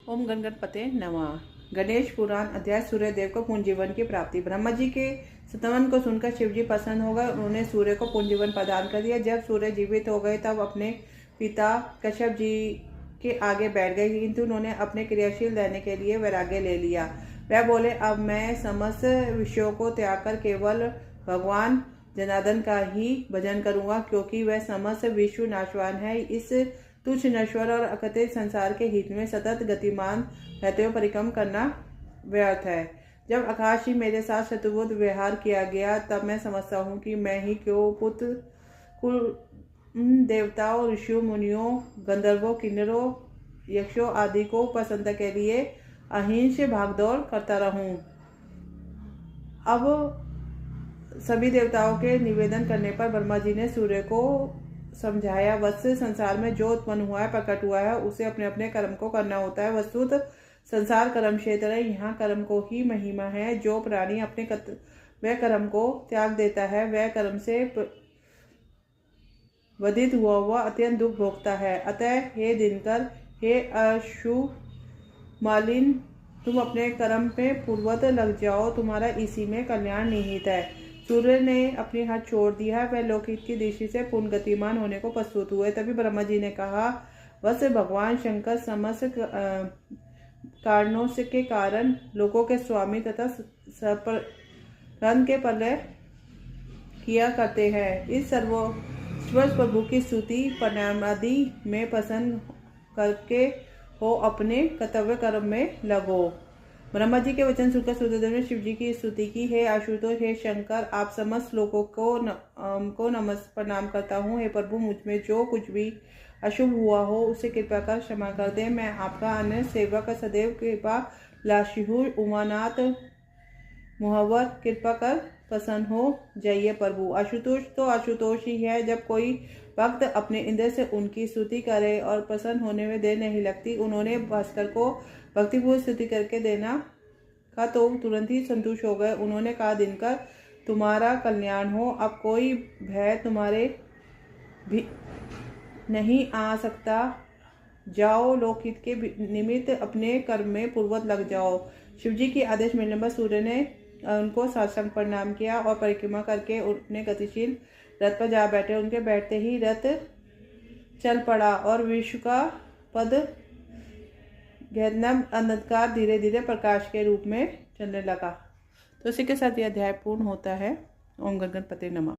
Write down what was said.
ओम गणपते नमः। गणेश पुराण अध्याय सूर्यदेव को पुनर्जीवन की प्राप्ति। ब्रह्मा जी के स्तवन को सुनकर शिव जी प्रसन्न हो गए। उन्होंने सूर्य को पुनर्जीवन प्रदान कर दिया। जब सूर्य जीवित हो गए तब अपने पिता कश्यप जी के आगे बैठ गए, किंतु उन्होंने अपने क्रियाशील रहने के लिए वैराग्य ले लिया। वह बोले, अब मैं समस्त विषयों को त्याग कर केवल भगवान जनार्दन का ही भजन करूंगा, क्योंकि वह समस्त विश्व नाशवान है। इस तुच्छ नश्वर और अकथित संसार के हित में सतत गतिमान रहते हुए परिक्रम करना व्यर्थ है। जब आकाश ही मेरे साथ शत्रुबुद्ध व्यवहार किया गया, तब मैं समझता हूँ कि मैं ही क्यों पुत्र कुल देवताओं, ऋषियों, मुनियों, गंधर्वों, किन्नरों, यक्षों आदि को प्रसन्नता के लिए अहिंस भागदौड़ करता रहूं। अब सभी देवताओं के निवेदन करने पर ब्रह्मा जी ने सूर्य को समझाया, वस्तु संसार में जो उत्पन्न हुआ है, प्रकट हुआ है, उसे अपने अपने कर्म को करना होता है। वस्तुत संसार कर्म क्षेत्र है, यहाँ कर्म को ही महिमा है। जो प्राणी अपने वह कर्म को त्याग देता है, वह कर्म से वधित हुआ अत्यंत दुख भोगता है। अतः हे दिनकर, हे अशुभ मालिन, तुम अपने कर्म पे पूर्वत लग जाओ, तुम्हारा इसी में कल्याण निहित है। सूर्य ने अपने हाथ छोड़ दिया। वह लौकिक की दृष्टि से पूर्ण गतिमान होने को प्रस्तुत हुए। तभी ब्रह्मा जी ने कहा, वत्स भगवान शंकर समस्त कारणों से के कारण लोगों के स्वामी तथा रन के प्रलय किया करते हैं। इस सर्वोच्च प्रभु की स्तुति प्रणाम आदि में प्रसन्न करके हो अपने कर्तव्य कर्म में लगो। ब्रह्मा जी के वचन सुनकर सूर्यदेव ने शिव जी की स्तुति की। हे आशुतोष, हे शंकर, आप समस्त लोगों को प्रणाम करता हूँ। हे प्रभु, मुझ में जो कुछ भी अशुभ हुआ हो उसे कृपा कर क्षमा कर दे। मैं आपका अन्य सेवक सदैव कृपा लाशी हूँ। उमानाथ मुहव्वर, कृपा कर प्रसन्न हो जाइए प्रभु। आशुतोष तो आशुतोष ही है। जब कोई भक्त अपने इंद्र से उनकी स्तुति करे और प्रसन्न होने में देर नहीं लगती। उन्होंने भास्कर को भक्तिपूर्ण स्तुति करके देना का तो तुरंत ही संतुष्ट हो गए। उन्होंने कहा, दिनकर, तुम्हारा कल्याण हो। अब कोई भय तुम्हारे भी नहीं आ सकता। जाओ, लोकहित के निमित्त अपने कर्म में पूर्वत लग जाओ। शिव जी की आदेश मिलने पर सूर्य ने उनको साष्टांग प्रणाम किया और परिक्रमा करके अपने गतिशील रथ पर जा बैठे। उनके बैठते ही रथ चल पड़ा और विश्व का पद गहन अंधकार धीरे धीरे प्रकाश के रूप में चलने लगा। तो इसी के साथ यह अध्याय पूर्ण होता है। ओम गणपते नमः।